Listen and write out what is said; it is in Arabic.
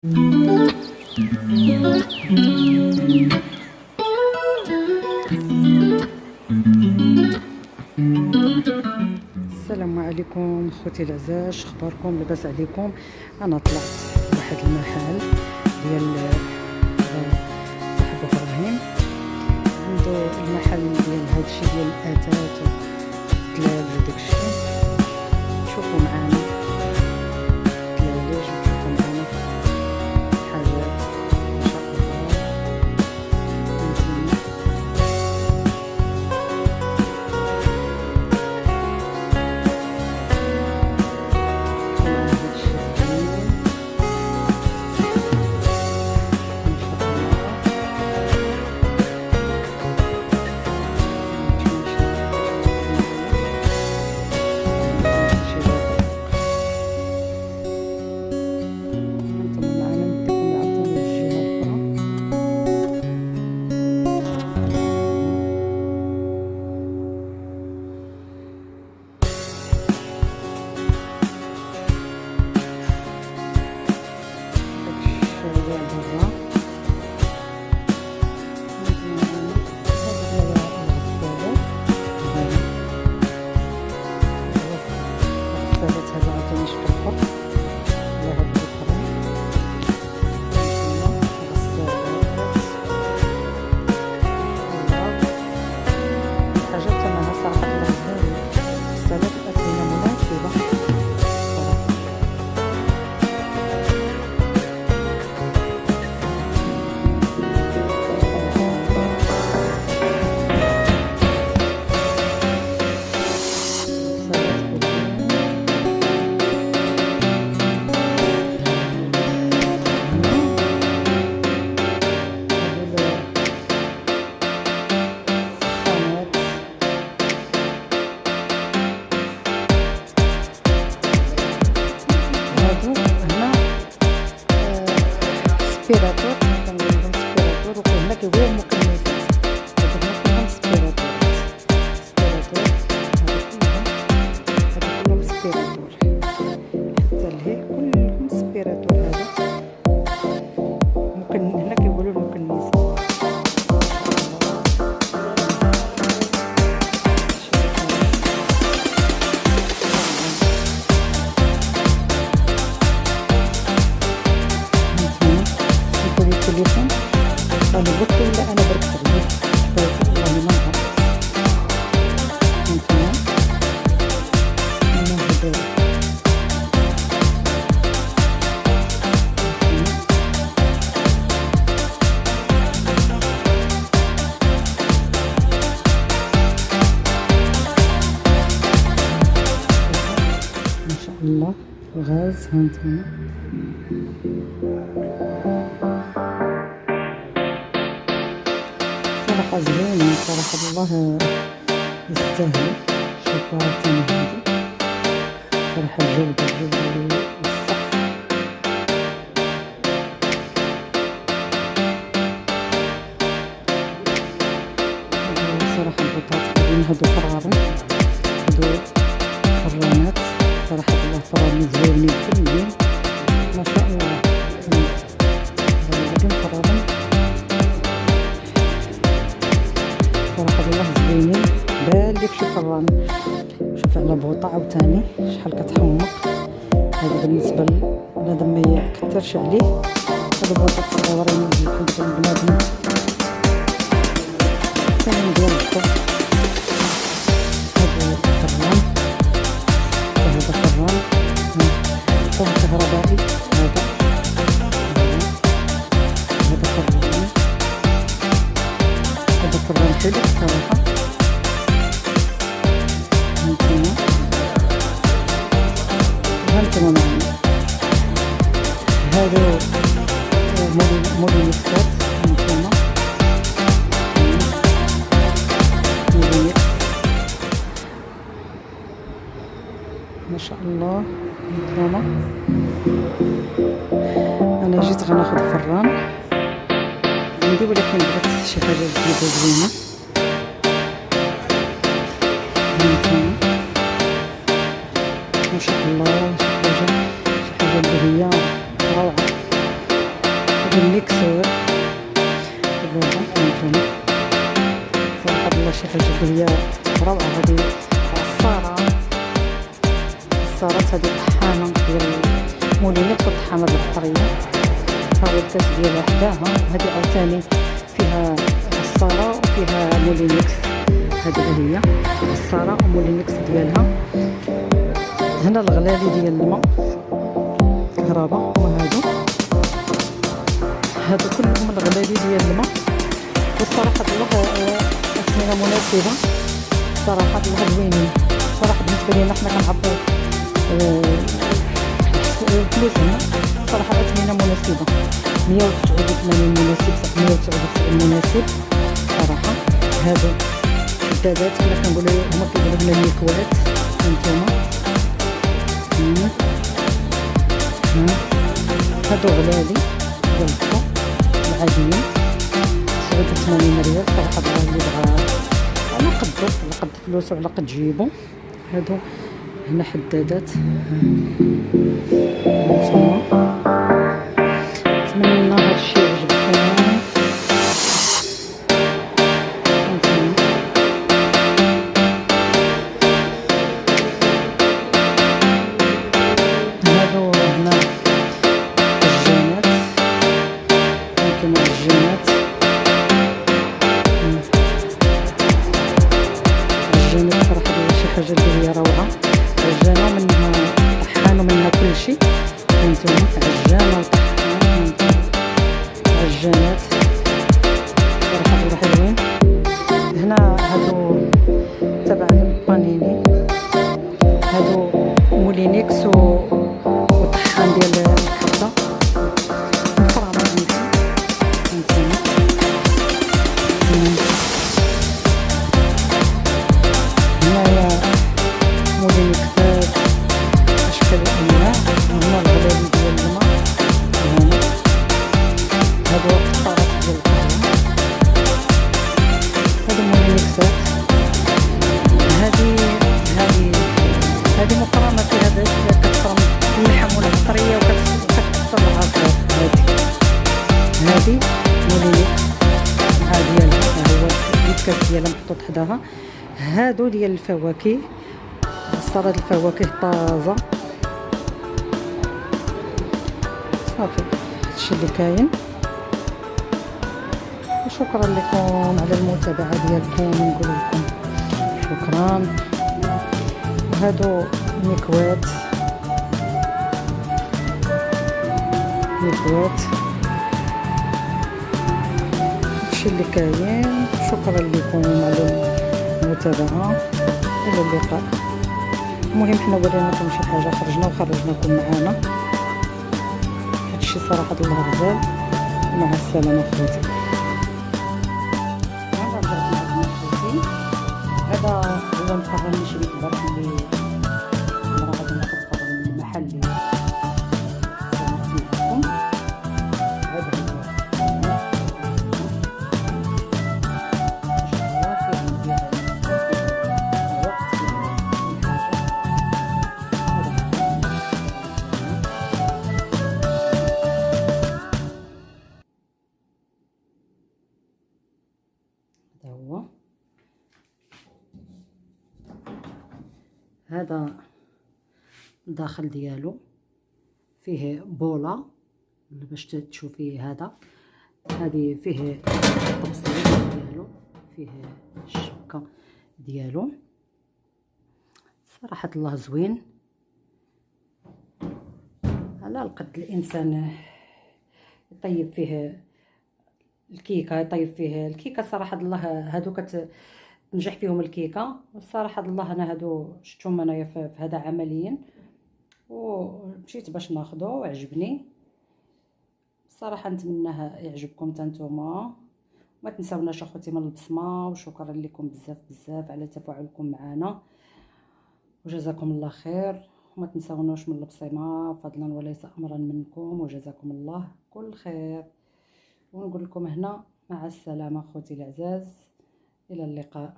السلام عليكم خوتي العزاز، اخباركم؟ لاباس عليكم؟ انا طلعت لواحد المحل ديال صاحب ابراهيم، عنده المحل ديال هادشي ديال الاثاث والثلاج وداكشي. شوفوا معانا الثلاجات وشوفوا معانا حاجات ما شاء الله مزيانه. سبيراتور كنقولهم سبيراتور، وكاين كيقولوا مكنسات، هادو كلهم سبيراتور. هادو كلهم سبيراتور، حتى لهي كلهم سبيراتور. هذا ممكن هنا كيقولوا المكنسات. التليفون انا قلت لا انا بركت عليه فاتت والله ما نعرف. فهمتوا انا هذا ما شاء الله الغاز. فهمتوا صراحة زوينين، صراحة الله يستاهلوا. شوفوا هاتين هادي صراحة الجودة والصح. صراحة البطاط هادين هادو فرارين، هادو فرانات صراحة الله، فرانين زوينين كلهم ما شاء الله. هادين فرارين صراحة الله زوينين، بان لك شي فران. شوف على بوطة عاوتاني شحال كتحمق. هذا بالنسبة لبنادم ما يكترش عليه، هادو بوطات صغيورين بحال بنادم ثاني ديال الضو. هادو فران، هذا فران فوق كهربائي. هذا فران، هذا فران حلو صراحة. هانتوما معنا هادو مولينيكسات. هانتوما مولينيكس ما شاء الله. هانتوما انا جيت غناخد فران عندي، ولكن بغيت شي حاجة جديدة زوينة. ما شاء الله شي حاجة اللي هي روعة. بالميكسور. فوالا هانتوما صراحة الله شي حاجة اللي هي روعة. هادي الصارات هادي الطحانة ديال مولينكس والطحانة البطارية، ها هو الكاس ديالها حداها. هادي عاوتاني فيها الصارة وفيها مولينكس، هادي هي الصارة ومولينكس ديالها. هنا الغلالي ديال الماء كهرباء، هادو كلهم الغلالي ديال الماء. والصراحة الله أثمنة مناسبة، صراحة الله زوينين. صراحة بالنسبة لينا حنا كنعرفو فلوسنا، صراحة أثمنة مناسبة. 189 مناسب، 199 مناسب صراحة. هادو الدادات حنا كنقولو هما كيقولو لنا الميكوات. هانتوما هادو غلالي ديال الضو العاديين، 89 ريال. صراحة الله اللي بغا على قدو، على قد فلوسو، على قد جيبو. هادو هنا حدادات. هانتوما نتمنى هادشي يعجبكم. هادو هنا الجينات، هانتوما الجينات. الجينات صراحة هي شي حاجة اللي هي روعة. عجانة ومنها طحان ومنها كلشي. هانتوما عجانة وطحان، عجانات صراحة الله حلوين. هنا هادو تبع البانيني، هادو مولينكس وطحان ديال الكفتة مفرمة عندي. هانتوما هنايا مولينكسات أشكال وأنواع. هنا الغلالي ديال الماء، هادو قطارات ديال القهوة. هادو مولينكسات. هادي مفرمة فيها كتفرم اللحم والبطرية وكتكسر العصير. هادي مولينكس مع ديالها، ها هو الكاس ديالها محطوط حداها. هادو ديال الفواكه، السلطة الفواكه طازة. صافي هادشي اللي كاين. وشكرا لكم على المتابعة ديالكم، نقول لكم شكرا. وهادو ميكوات، هادشي اللي كاين. شكرا لكم على المتابعة، إلى اللقاء. المهم حنا وريناكم شي حاجة، خرجناكم معانا. هادشي صراحة الله غزال. مع السلامة خوتي. هذا هو الفرن اللي شريت البارح اللي مرة غادي ناخد الفرن المحلي سنتيكم. هذا هو هذا الداخل ديالو، فيه بوله باش تشوفي. هذه فيه التبسيط ديالو، فيه الشبكه ديالو. صراحه الله زوين على القد الانسان يطيب فيه الكيكه. صراحه الله هادو نجح فيهم الكيكه. والصراحه الله انا هادو شفتهم انايا في هذا عمليا، ومشيت باش ناخذه وعجبني الصراحه. نتمناه يعجبكم حتى نتوما. ما تنساوناش اخوتي من البصمه. وشكرا لكم بزاف على تفاعلكم معنا، وجزاكم الله خير. وما تنساوناش من البصمه فضلا وليس امرا منكم، وجزاكم الله كل خير. ونقول لكم هنا مع السلامه اخوتي العزاز، إلى اللقاء.